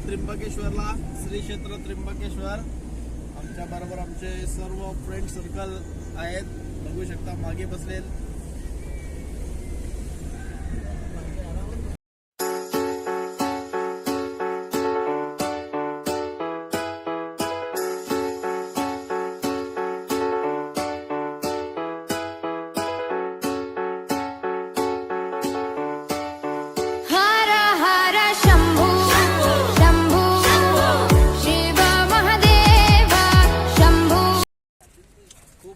त्र्यंबकेश्वरला, श्री क्षेत्र त्र्यंबकेश्वर. आमच्या बरोबर आमचे सर्व फ्रेंड सर्कल आहेत, बघू शकता मागे बसलेत.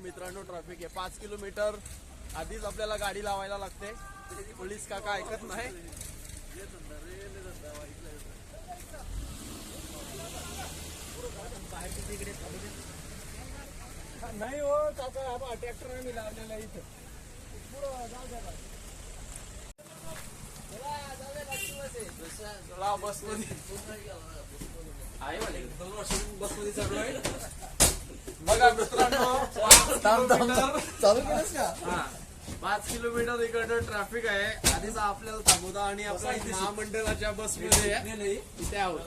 मित्रांनो ट्रॅफिक आहे 5 किलोमीटर आधीच आपल्याला गाडी लावायला लागते. पोलीस काका ऐकत नाही. नाही हो काका, ट्रॅक्टर मी लावलेला इथं. बसमध्ये चालू आहे बघा मित्रांनो. 5 किलोमीटर इकडं ट्रॅफिक आहे. आधीच आपल्याला थांबवता आणि आपल्या महामंडळाच्या बसमध्ये इथे आहोत.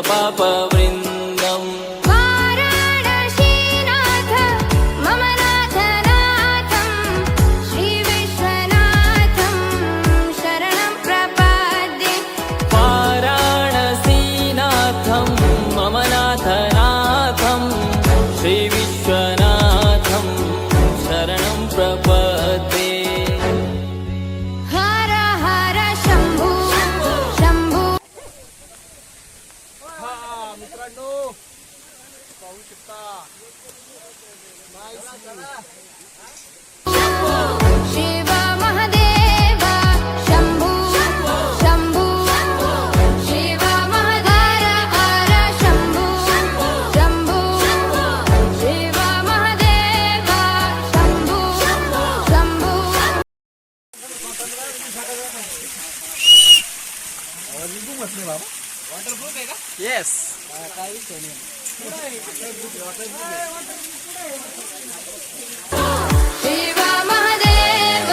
पापवृन्दं वाराणसीनाथ मम नाथनाथं श्रीविश्वनाथं शरणं प्रपद्ये. वाराणसीनाथं मम नाथनाथं श्रीविश्वनाथं शरणं प्रपद्ये. मित्रांनो पाहू शकता शिव महादेव शंभू शंभू शिव महाधार हर शंभू शंभू शिव महादेव शंभू शंभू. वॉटरप्रूफ आहे का? येस. काही शिव महादेव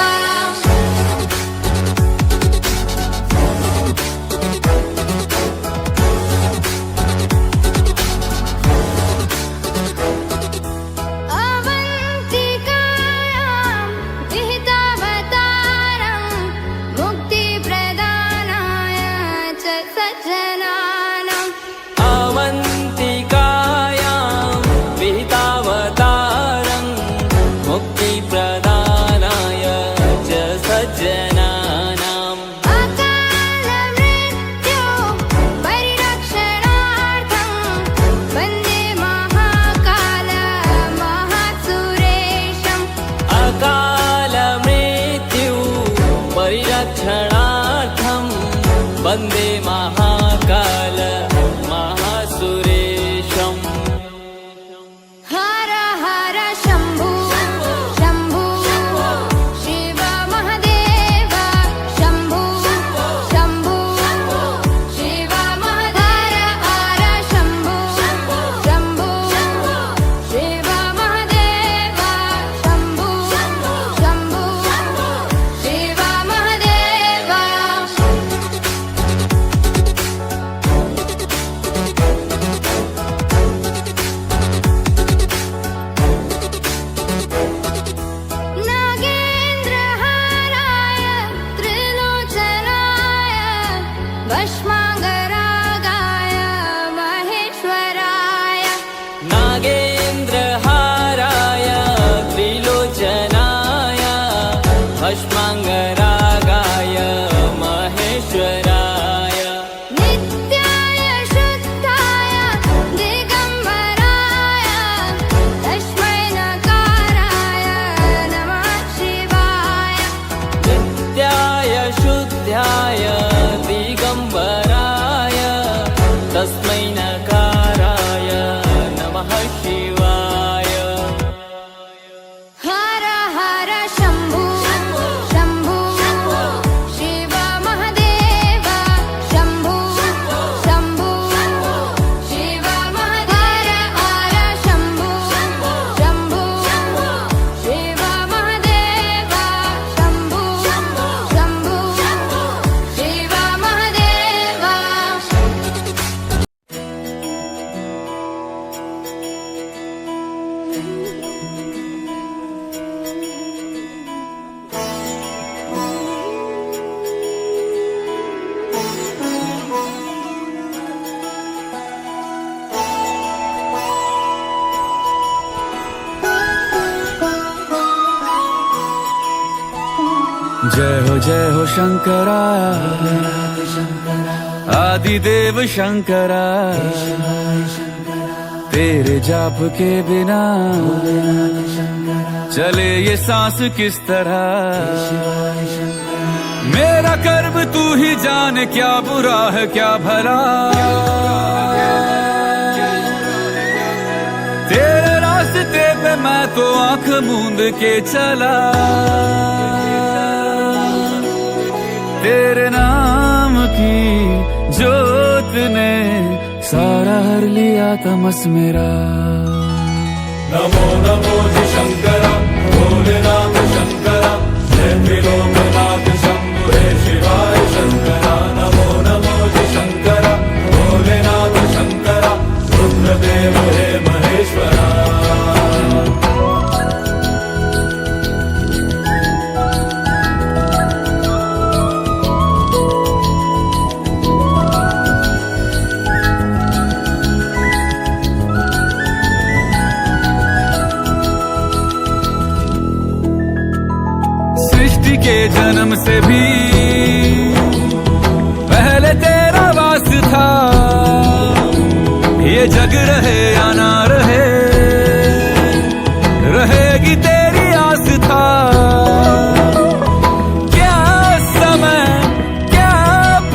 अवंतिकायां विहितावतारं मुक्तिप्रदानाय च सज्जनानाम्. अवंतिकायां विहितावतारं क्षणार्थं वन्दे महाकाल महासुरेशम् हर हर शम्भु शम्भु शिव महादेव शम्भु शम्भु शिव महादेव हर शम्भु शम्भु शिव महादेव शम्भु शम्भु शिव महादेव नागेन्द्रहाराय त्रिलोचनाय भस्माङ्गरागाय महेश्वराय नागेन्द्रहाराय त्रिलोचनाय भस्माङ्गरागाय महेश्वराय नित्याय शुद्धाय दिगम्बराय तस्मै नकाराय नमः शिवाय नित्याय शुद्धाय दिगम्बराय तस्मै नकाराय नमः शिवाय हर हर शम्भु शम्भु शिव महादेव शम्भु शम्भु शिव महादेव हर शम्भु शम्भु शिव महादेव शम्भु शम्भु शिव महादेव जय हो शंकरा आदिदेव शंकरा तेरे जाप के बिना चले ये सांस किस तरह मेरा कर्म तू ही जाने क्या बुरा है क्या भला तेरे रास्ते पे मैं तो आंख मूंद के चला तेरे नाम की जोत ने सारा हर लिया तमस मेरा नमो नमो जी शंकरा भोलेनाथ शंकरा जय त्रिलोकनाथ शंभु हे शिवाय शंकरा नमो नमो जी शंकरा भोलेनाथ शंकरा रुद्रदेव हे महेश्वरा सृष्टि के जन्म से भी पहले तेरा वास था ये जग रहे या ना रहे रहेगी तेरी आस था क्या समय क्या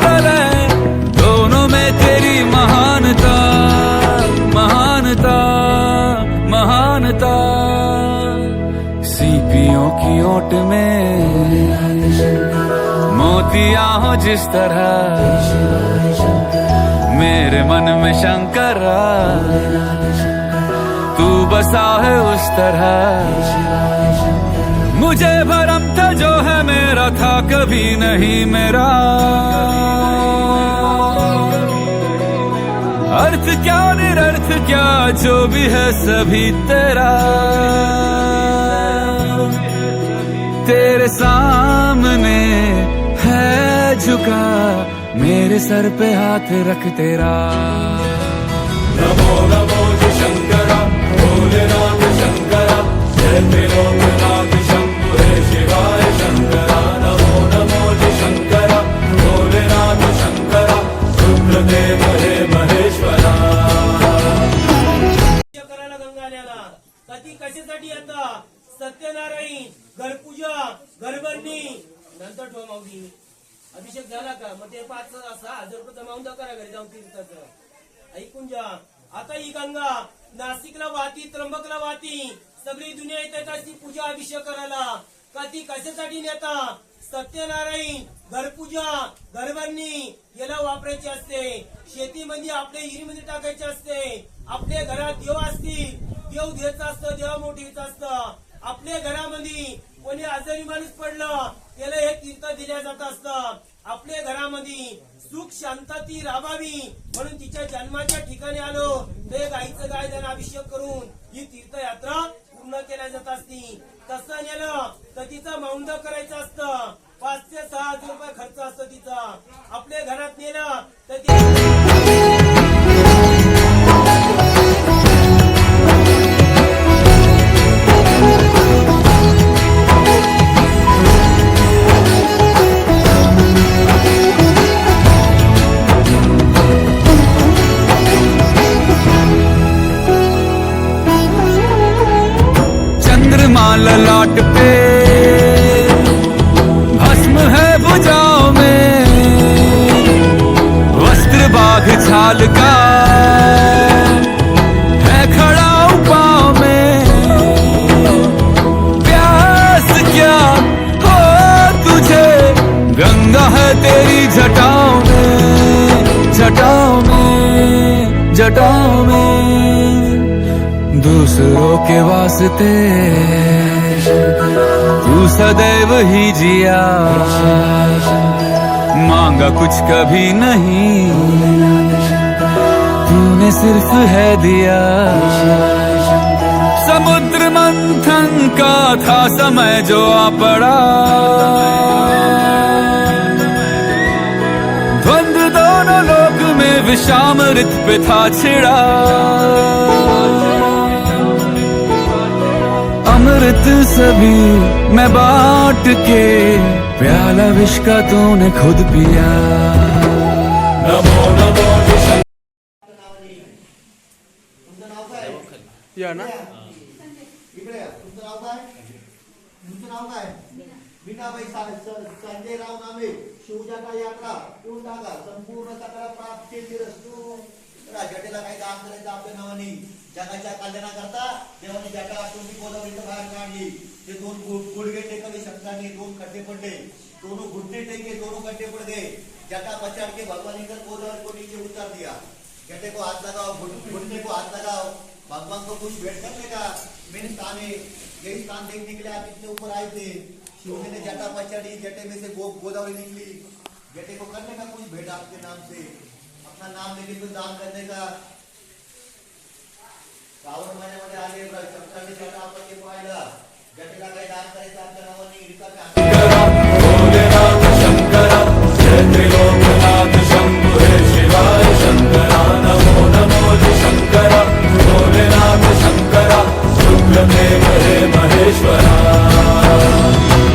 प्रलय दोनों में तेरी महानता महानता महानता सीपियों की ओट में मोतिया हो जिस तरह मेरे मन में शंकरा तू बसा है उस तरह मुझे भरम था जो है मेरा था कभी नहीं मेरा अर्थ क्या निरर्थ क्या जो भी है सभी तेरा तेरे सामने है झुका मेरे सर पे हाथ रख तेरा नमो नमो जी शंकरा भोलेनाथ शंकरा जय त्रिलोकनाथ शंभु हे शिवाय शंकरा नमो नमो जी शंकरा भोलेनाथ शंकरा रुद्रदेव हे महेश्वरा करायला गंगाण्याला कधी कशासाठी येतात सत्यनारायण घरपूजा घरबंदी नंतर ठेव माऊली अभिषेक झाला का मग ते 5,000-6,000 रुपये जमावून करा घरी जाऊन तीर्थाचं. ऐकून घ्या. आता ही गंगा नाशिकला वाहती, त्र्यंबकला वाहती, सगळी दुनिया येतात असती पूजा अभिषेक करायला. का ती कशासाठी नेता? सत्यनारायण घरपूजा घरभरणी याला वापरायची असते. शेतीमध्ये आपल्या हिरीमध्ये टाकायचे असते. आपल्या घरात देव असतील, देव घ्यायचं असतं, देवा मोठीचं असतं. आपल्या घरामध्ये कोणी आजारी माणूस पडलं त्याला हे तीर्थ दिल्या जात असतं. आपल्या घरामध्ये सुख शांतती राहावी म्हणून तिच्या जन्माच्या ठिकाणी आलो ते गाईचं गायदान अभिषेक करून ही तीर्थयात्रा पूर्ण केल्या जात असती. तसं नेलं तर तिचं मौंड करायचं असतं. 5 ते 6,000 रुपये खर्च असतो तिचा. आपल्या घरात नेलं तर ते चंद्रमा ललाट पे भस्म है भुजाओं में, वस्त्र बाघ छाल का है खड़ा पाँव में. प्यास क्या हो तुझे, गंगा है तेरी जटाओं में, जटाओं में, जटाओं में. दूसरों के वास्ते तू सदैव ही जिया, मांगा कुछ कभी नहीं, तूने सिर्फ है दिया. समुद्र मंथन का था समय जो आ पड़ा, द्वंद्व दोनों लोक में विषामृत पे था छिड़ा. अमृत सभी मैं बांट के, प्याला विष का तूने खुद पिया. नमो नमो शंकर. या ना इकडे या. तुमचं नाव काय? तुमचं नाव काय? मीनाबाई संजयराव नामे. शिवजाता यात्रा येऊन टाका. संपूर्ण सकळ प्राप्तीरस्तु. जटेला काही दान करायचं आपल्या नावाने. जगाच्या कल्याणाकरता देवाने जटा तुम्ही गोदावरीचं बाहेर काढली. ते 2 गुडघे टेकले शंकराने, 2 खड्डे पडले. दोनों घुटने टेके, दोनों खड्डे पड़ गए. जटा पछाड़ के भगवान ने गोदावरी को नीचे उतार दिया. जटे को हाथ लगाओ, घुटने को हाथ लगाओ. भगवान को कुछ भेंट करने का मेरे स्थान है. यही स्थान देखने के लिए आप इतने ऊपर आए थे. शिव ने जटा पछाड़ी, जटे में से गोदावरी निकली. जटे को करने का कुछ भेंट आपके नाम से, अपना नाम लेके कुछ दान करने का. श्रावण महिन्यामध्ये आले शंकराने जटा आपण ते पाहिलं. जटेला काही दान करायचं आपल्या नावाने रिकाम्या भोलेनाथ शंकरा, जय त्रिलोकनाथ शंभु हे शिवाय शंकरा. नमो नमो शंकरा, भोलेनाथ शंकरा, रुद्रदेव हे महेश्वरा.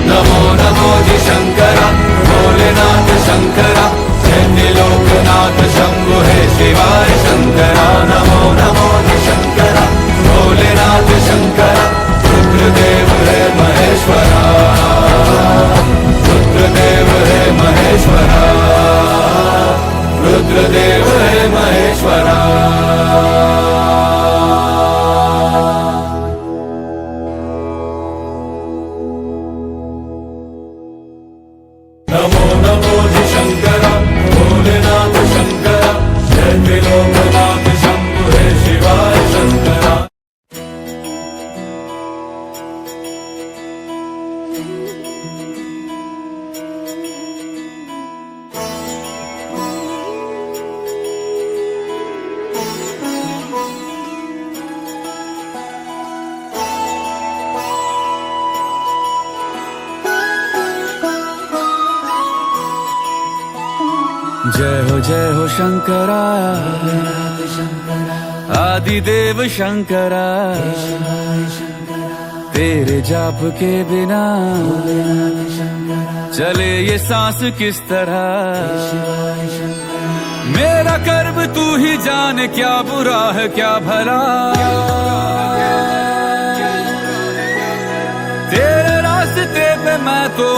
नमो नमो शंकरा, भोलेनाथ शंकरा, जय त्रिलोकनाथ शंभु हे शिवाय शंकरा. नमो नमो शंकरा, भोलेनाथ शंकरा, रुद्रदेव हे महेश्वरा. रुद्रदेव हे महेश्वरा, रुद्रदेव हे महेश्वरा. नमो नमो शंकरा, भोलेनाथ शंकरा, जय त्रिलोकनाथ शंभु हे शिवाय शंकरा. जय हो शंकरा, आदिदेव शंकरा. तेरे जाप के बिना चले ये सांस किस तरह. मेरा कर्म तू ही जाने, क्या बुरा है क्या भला. तेरे रास्ते पे मैं तो